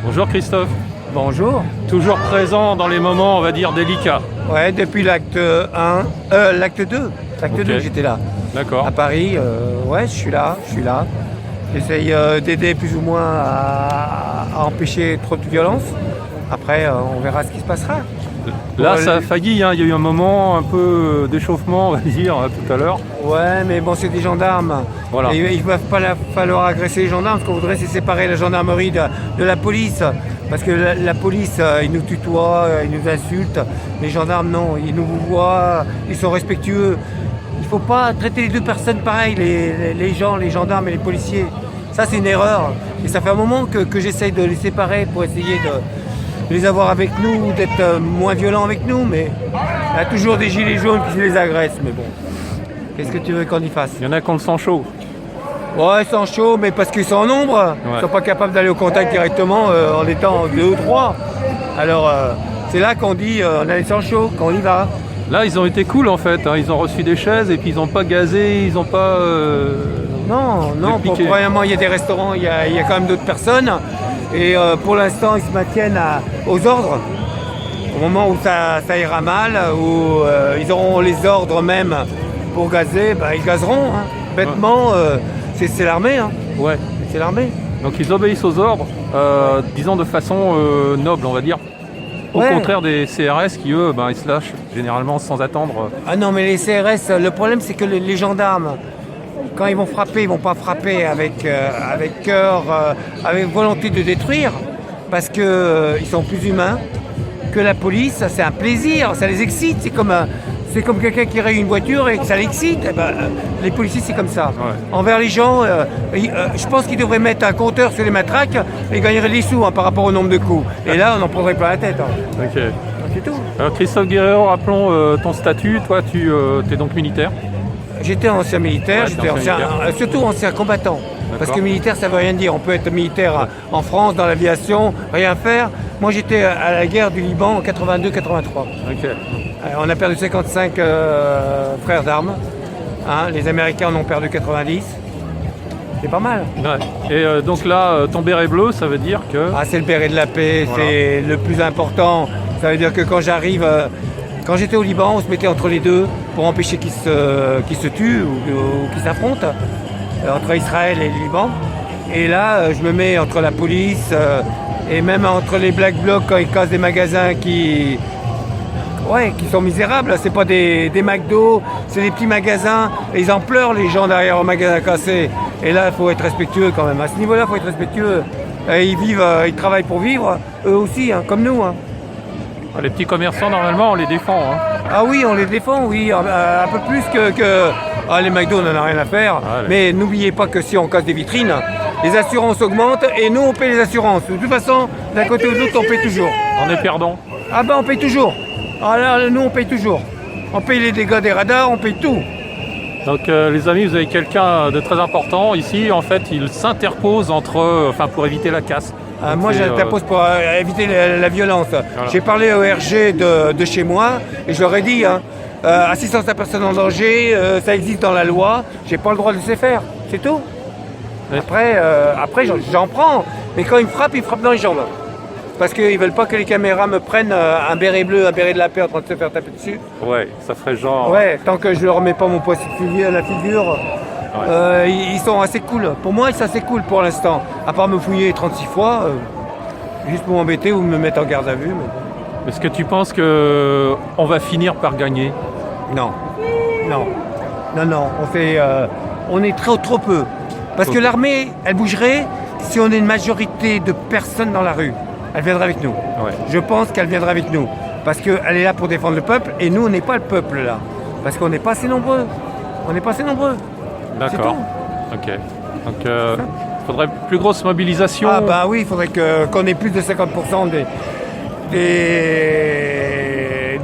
Bonjour Christophe, Bonjour. toujours présent dans les moments, on va dire, délicats. Ouais, depuis l'acte 1, l'acte 2. L'acte Ok. 2, j'étais là. D'accord. À Paris, ouais, je suis là. J'essaye d'aider plus ou moins à empêcher trop de violence. Après, on verra ce qui se passera. Là, Ouais, ça a les- failli, hein. Il y a eu un moment un peu d'échauffement, on va dire, tout à l'heure. Ouais, mais bon, c'est des gendarmes. Voilà. Et il ne va pas falloir agresser les gendarmes. Ce qu'on voudrait, c'est séparer la gendarmerie de la police. Parce que la police, ils nous tutoient, ils nous insultent. Les gendarmes, non. Ils nous voient, ils sont respectueux. Il ne faut pas traiter les deux personnes pareilles, les gens, les gendarmes et les policiers. Ça, c'est une erreur. Et ça fait un moment que j'essaye de les séparer pour essayer de les avoir avec nous, d'être moins violents avec nous. Mais il y a toujours des gilets jaunes qui les agressent. Mais bon, qu'est-ce que tu veux qu'on y fasse? Il y en a qui ont le sang chaud. Ouais, ils sont chauds, mais parce qu'ils sont en nombre. Ils ne sont pas capables d'aller au contact directement en étant 2 ou 3. Alors, c'est là qu'on dit on a les sangs chauds, qu'on y va. Là, ils ont été cool en fait, hein. Ils ont reçu des chaises et puis ils n'ont pas gazé, ils n'ont pas... Non, piquer. premièrement, il y a des restaurants, il y a quand même d'autres personnes. Et pour l'instant, ils se maintiennent aux ordres. Au moment où ça ira mal, où ils auront les ordres même pour gazer, bah, ils gazeront. Hein. Bêtement, c'est l'armée. Hein. Ouais. C'est l'armée. Donc ils obéissent aux ordres, disons de façon noble, on va dire. Au Ouais. contraire des CRS qui, eux, ils se lâchent généralement sans attendre. Ah non, mais les CRS, le problème c'est que les gendarmes, quand ils vont frapper, ils vont pas frapper avec cœur, avec volonté de détruire, parce que ils sont plus humains que la police. C'est un plaisir, ça les excite. C'est comme quelqu'un qui raye une voiture et que ça l'excite. Eh ben, les policiers, c'est comme ça. Ouais. Envers les gens, je pense qu'ils devraient mettre un compteur sur les matraques et gagneraient des sous par rapport au nombre de coups. Et là, on n'en prendrait pas la tête. Ok. C'est tout. Alors Christophe Guerrero, rappelons ton statut. Toi, tu es donc militaire. J'étais ancien militaire, Ouais, j'étais ancien surtout ancien combattant. Parce D'accord. que militaire, ça veut rien dire. On peut être militaire en France, dans l'aviation, rien faire. Moi, j'étais à la guerre du Liban en 82-83. Ok. On a perdu 55 frères d'armes. Hein, les Américains en ont perdu 90. C'est pas mal. Ouais. Et donc là, ton béret bleu, ça veut dire que... Ah, c'est le béret de la paix, Voilà. c'est le plus important. Ça veut dire que quand j'arrive, quand j'étais au Liban, on se mettait entre les deux pour empêcher qu'ils se tuent ou qu'ils s'affrontent entre Israël et le Liban. Et là, je me mets entre la police et même entre les Black Blocs quand ils cassent des magasins qui sont misérables. C'est pas des McDo, c'est des petits magasins. Et ils en pleurent les gens derrière au magasin cassé. Et là, il faut être respectueux quand même. À ce niveau-là, il faut être respectueux. Et ils travaillent pour vivre, eux aussi, hein, comme nous. Hein. Les petits commerçants, normalement, on les défend. Hein. Ah oui, on les défend, oui, un peu plus que... Ah, les McDo, on n'en a rien à faire. Ouais. Mais n'oubliez pas que si on casse des vitrines, les assurances augmentent et nous, on paye les assurances. De toute façon, d'un côté ou de l'autre, on paye toujours. On est perdant. Ah ben, on paye toujours. Ah là, nous, on paye toujours. On paye les dégâts des radars, on paye tout. Donc les amis, vous avez quelqu'un de très important. Ici, en fait, il s'interpose pour éviter la casse. Donc, Moi, c'est, j'interpose pour éviter la violence. J'ai parlé au RG de chez moi et je leur ai dit, assistance à personne en danger, ça existe dans la loi, j'ai pas le droit de laisser faire, c'est tout. Ouais. Après j'en prends, mais quand ils me frappent dans les jambes. Parce qu'ils veulent pas que les caméras me prennent un béret bleu, un béret de la paix en train de se faire taper dessus. Ouais, ça ferait genre... Ouais, tant que je leur remets pas mon poids à la figure, ils sont assez cool. Pour moi, c'est assez cool pour l'instant. À part me fouiller 36 fois, juste pour m'embêter ou me mettre en garde à vue. Mais... Est-ce que tu penses que on va finir par gagner? Non, on est trop peu. Parce que l'armée, elle bougerait si on est une majorité de personnes dans la rue. Elle viendra avec nous. Ouais. Je pense qu'elle viendra avec nous. Parce qu'elle est là pour défendre le peuple et nous, on n'est pas le peuple là. Parce qu'on n'est pas assez nombreux. D'accord. Ok. Donc il faudrait plus grosse mobilisation. Ah bah oui, il faudrait qu'on ait plus de 50%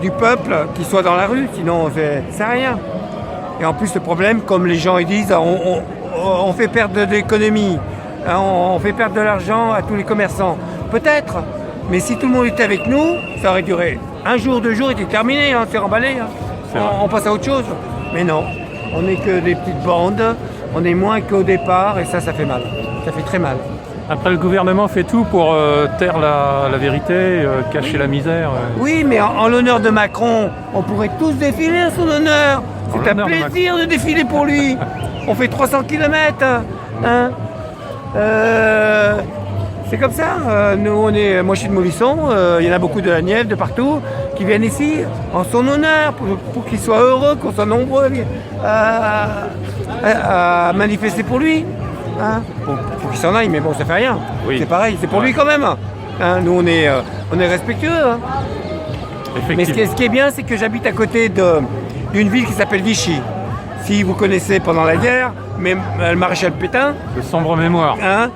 du peuple qui soit dans la rue, sinon c'est rien. Et en plus le problème, comme les gens ils disent, on fait perdre de l'économie, hein, on fait perdre de l'argent à tous les commerçants. Peut-être, mais si tout le monde était avec nous, ça aurait duré un jour, 2 jours, il était terminé, c'est remballé. C'est vrai. On passe à autre chose. Mais non, on n'est que des petites bandes, on est moins qu'au départ et ça fait mal. Ça fait très mal. Après, le gouvernement fait tout pour taire la vérité, cacher la misère. Oui, mais en l'honneur de Macron, on pourrait tous défiler à son honneur. En C'est un l'honneur de plaisir de défiler pour lui. On fait 300 km. Hein. C'est comme ça. Nous, moi, je suis de Molisson. Il y en a beaucoup de la Nièvre, de partout, qui viennent ici en son honneur, pour qu'il soit heureux, qu'on soit nombreux à manifester pour lui. Hein. Faut qu'il s'en aille, mais bon, ça fait rien. Oui. C'est pareil, c'est pour lui quand même. Hein. Nous, on est respectueux. Hein. Mais ce qui est bien, c'est que j'habite à côté d'une ville qui s'appelle Vichy. Si vous connaissez pendant la guerre, mais le maréchal Pétain. De sombre mémoire. Hein,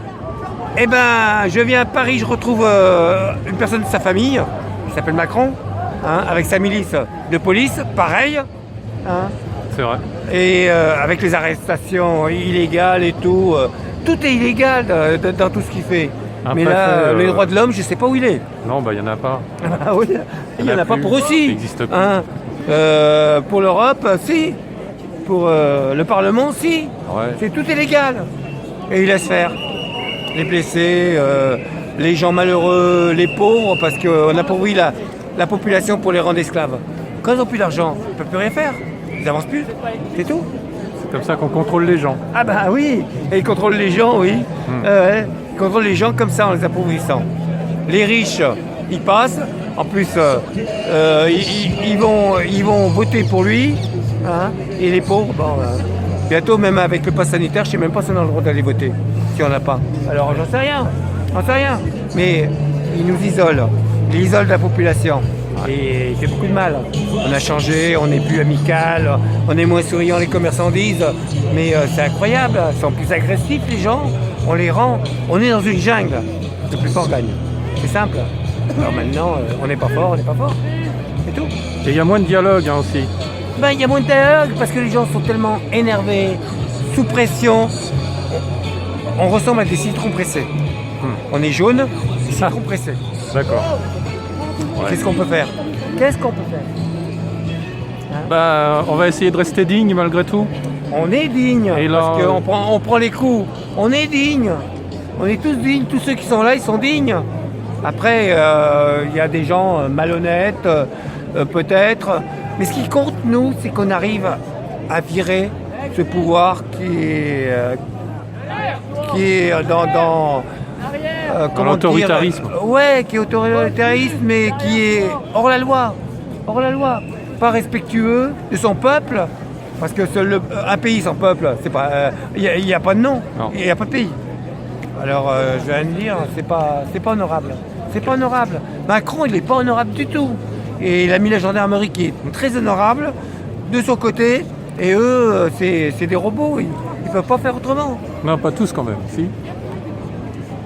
eh ben, je viens à Paris, je retrouve une personne de sa famille, qui s'appelle Macron, hein, avec sa milice de police, pareil. Hein, C'est vrai. et avec les arrestations illégales et tout. Tout est illégal dans tout ce qu'il fait. Un Mais préfet, là, les droits de l'homme, je ne sais pas où il est. Non, bah il n'y en a pas. Ah oui, il n'y en a pas plus. pour aussi. Il n'existe plus. Hein. Pour l'Europe, si. Pour le Parlement, si. Ouais. Tout est légal. Et il laisse faire. Les blessés, les gens malheureux, les pauvres, parce qu'on appauvrit la population pour les rendre esclaves. Quand ils n'ont plus d'argent, ils ne peuvent plus rien faire. Ils n'avancent plus. C'est tout. C'est comme ça qu'on contrôle les gens. Ah bah oui. Et ils contrôlent les gens, oui. Ouais. Ils contrôlent les gens comme ça en les appauvrissant. Les riches, ils passent. En plus, ils vont voter pour lui. Hein. Et les pauvres, bon, bientôt, même avec le pass sanitaire, je ne sais même pas si on a le droit d'aller voter. Si on n'a pas. Alors, j'en sais rien. Mais ils nous isolent. Ils isolent la population. Et il fait beaucoup de mal. On a changé, on n'est plus amical, on est moins souriant, les commerçants disent. Mais c'est incroyable. Ils sont plus agressifs, les gens. On les rend. On est dans une jungle. Le plus fort gagne. C'est simple. Alors maintenant, on n'est pas fort. C'est tout. Et il y a moins de dialogue aussi. Ben, il y a moins de dialogue parce que les gens sont tellement énervés, sous pression. On ressemble à des citrons pressés. On est jaune, des citrons pressés. D'accord. Ouais. Qu'est-ce qu'on peut faire Bah, on va essayer de rester digne malgré tout. On est digne, Et là, parce qu'on prend les coups. On est digne. On est tous dignes. Tous ceux qui sont là, ils sont dignes. Après, il y a des gens malhonnêtes, peut-être. Mais ce qui compte, nous, c'est qu'on arrive à virer ce pouvoir qui est dans comment l'autoritarisme. dire, ouais, qui est autoritarisme, mais qui est hors la loi. Pas respectueux de son peuple. Parce que un pays sans peuple, c'est pas, il n'y a pas de nom, il n'y a pas de pays. Alors, je viens de dire, c'est pas honorable. C'est pas honorable. Macron, il n'est pas honorable du tout. Et il a mis la gendarmerie qui est très honorable de son côté. Et eux, c'est des robots. Ils ne peuvent pas faire autrement. Non, pas tous quand même, si.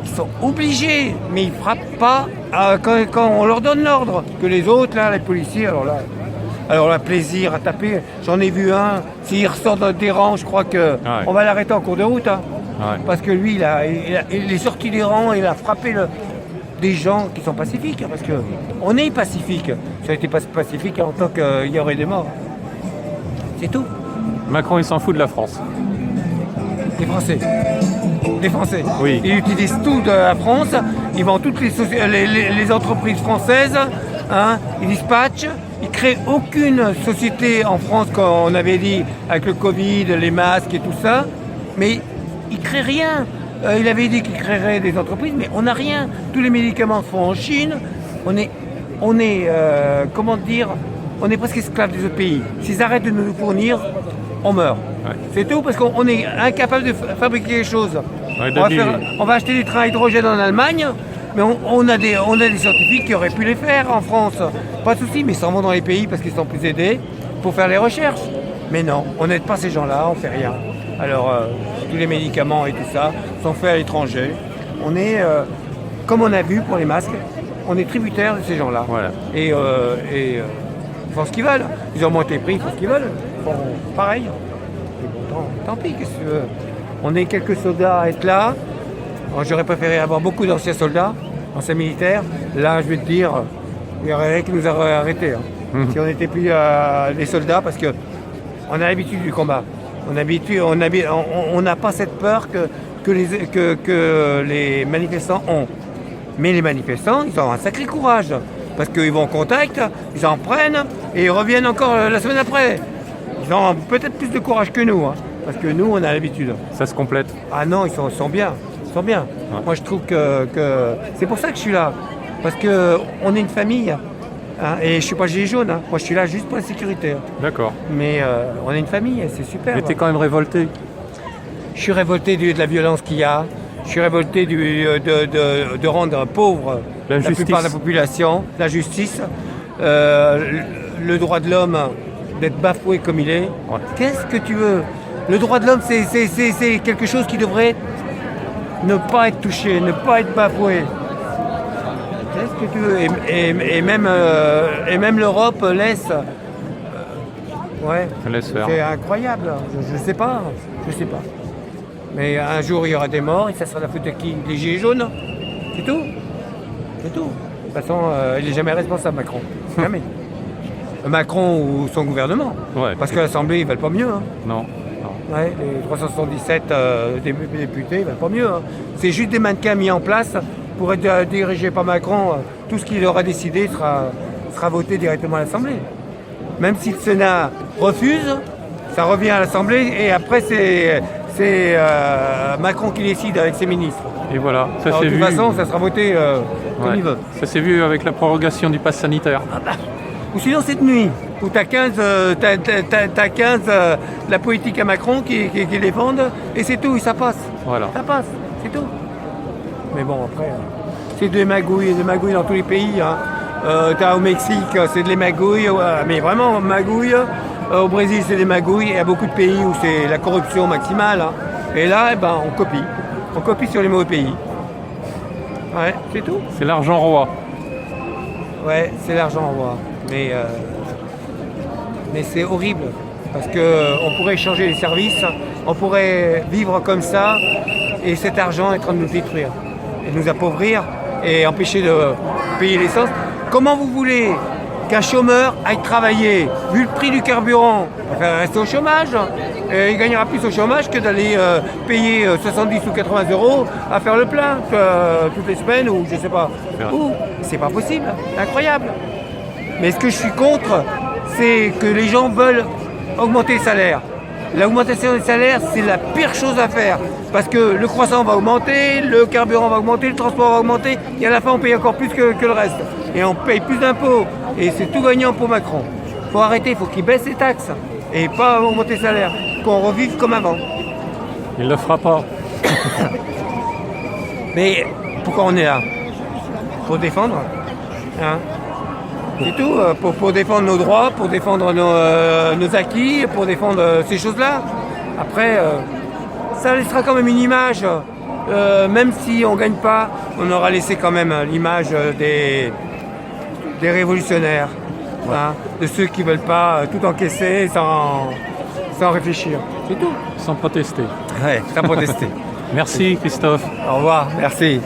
Ils sont obligés, mais ils ne frappent pas quand on leur donne l'ordre. Que les autres, là, les policiers, alors là, plaisir à taper. J'en ai vu un. S'il ressort des rangs, je crois qu'on va l'arrêter en cours de route. Hein. Ouais. Parce que lui, il est sorti des rangs, il a frappé des gens qui sont pacifiques. Parce qu'on est pacifique. Ça a été pacifique en tant qu'il y aurait des morts. C'est tout. Macron, il s'en fout de la France. Les Français. Oui. Ils utilisent tout de la France. Ils vendent toutes les entreprises françaises. Hein. Ils dispatchent. Ils ne créent aucune société en France, comme on avait dit, avec le Covid, les masques et tout ça. Mais ils ne créent rien. Il avait dit qu'il créerait des entreprises, mais on n'a rien. Tous les médicaments se font en Chine. On est comment dire, on est presque esclaves des autres pays. S'ils arrêtent de nous fournir, on meurt. Ouais. C'est tout, parce qu'on est incapable de fabriquer quelque chose. Ouais, On va acheter des trains à hydrogène en Allemagne, mais on a des scientifiques qui auraient pu les faire en France. Pas de souci, mais ils s'en vont dans les pays parce qu'ils sont plus aidés pour faire les recherches. Mais non, on n'aide pas ces gens-là, on ne fait rien. Alors, tous les médicaments et tout ça sont faits à l'étranger. On est, comme on a vu pour les masques, on est tributaire de ces gens-là. Voilà. Et ils font ce qu'ils veulent. Ils ont monté les prix, ils font ce qu'ils veulent. Ils font pareil. Et bon, tant pis, qu'est-ce que tu veux. On est quelques soldats à être là. Alors, j'aurais préféré avoir beaucoup d'anciens soldats, anciens militaires. Là, je vais te dire, il y aurait rien qui nous aurait arrêtés. Hein. Si on n'était plus des soldats, parce qu'on a l'habitude du combat. On n'a pas cette peur que que les manifestants ont. Mais les manifestants, ils ont un sacré courage. Parce qu'ils vont en contact, ils en prennent et ils reviennent encore la semaine après. Ils ont peut-être plus de courage que nous, hein, parce que nous, on a l'habitude. Ça se complète. Ah non, ils sont bien. Ils sont bien. Ouais. Moi, je trouve que c'est pour ça que je suis là. Parce qu'on est une famille. Hein, et je ne suis pas gilet jaune. Hein. Moi, je suis là juste pour la sécurité. Hein. D'accord. Mais on est une famille, et c'est super. Mais t'es quand même révolté. Je suis révolté de la violence qu'il y a. Je suis révolté de rendre pauvre la plupart de la population, la justice, le droit de l'homme d'être bafoué comme il est. Ouais. Qu'est-ce que tu veux? Le droit de l'homme, c'est quelque chose qui devrait ne pas être touché, ne pas être bafoué. Qu'est-ce que tu veux? Et même l'Europe laisse. Ouais. Laisse faire. C'est incroyable. Je sais pas. Je sais pas. Mais un jour, il y aura des morts et ça sera la faute de qui? Les gilets jaunes? C'est tout. C'est tout. De toute façon, il n'est jamais responsable, Macron. Jamais. Macron ou son gouvernement. Ouais. Parce que l'Assemblée, ils ne veulent pas mieux. Hein. Non. Ouais, les 377 députés, ils ne veulent pas mieux. Hein. C'est juste des mannequins mis en place pour être dirigés par Macron. Tout ce qu'il aura décidé sera voté directement à l'Assemblée. Même si le Sénat refuse, ça revient à l'Assemblée et après, c'est Macron qui décide avec ses ministres. Et voilà, ça Alors, s'est de vu. toute façon, ça sera voté comme il veut. Ça s'est vu avec la prorogation du pass sanitaire. Ou sinon cette nuit, où tu as 15, la politique à Macron qui défendent, et c'est tout, et ça passe. Voilà. Ça passe, c'est tout. Mais bon, après, c'est des magouilles dans tous les pays. Hein. T'as au Mexique, c'est de les magouilles, mais vraiment magouilles. Au Brésil, c'est des magouilles. Il y a beaucoup de pays où c'est la corruption maximale. Hein. Et là, eh ben, on copie. On copie sur les mauvais pays. Ouais, c'est tout. C'est l'argent roi. Ouais, c'est l'argent roi. Mais c'est horrible. Parce qu'on pourrait échanger les services, on pourrait vivre comme ça, et cet argent est en train de nous détruire, et de nous appauvrir, et empêcher de payer l'essence. Comment vous voulez qu'un chômeur aille travailler, vu le prix du carburant, il va rester au chômage, et il gagnera plus au chômage que d'aller payer 70 ou 80 euros à faire le plein toutes les semaines, ou je sais pas où. C'est pas possible, incroyable. Mais ce que je suis contre, c'est que les gens veulent augmenter les salaires. L'augmentation des salaires, c'est la pire chose à faire. Parce que le croissant va augmenter, le carburant va augmenter, le transport va augmenter, et à la fin on paye encore plus que le reste. Et on paye plus d'impôts. Et c'est tout gagnant pour Macron. Il faut arrêter, il faut qu'il baisse les taxes. Et pas augmenter les salaires. Qu'on revive comme avant. Il ne le fera pas. Mais pourquoi on est là? Pour défendre. Hein? C'est tout, pour défendre nos droits, pour défendre nos acquis, pour défendre ces choses-là. Après, ça laissera quand même une image, même si on ne gagne pas, on aura laissé quand même l'image des révolutionnaires, hein, de ceux qui ne veulent pas tout encaisser sans réfléchir. C'est tout. Sans protester. Ouais, sans protester. Merci Christophe. Au revoir, merci.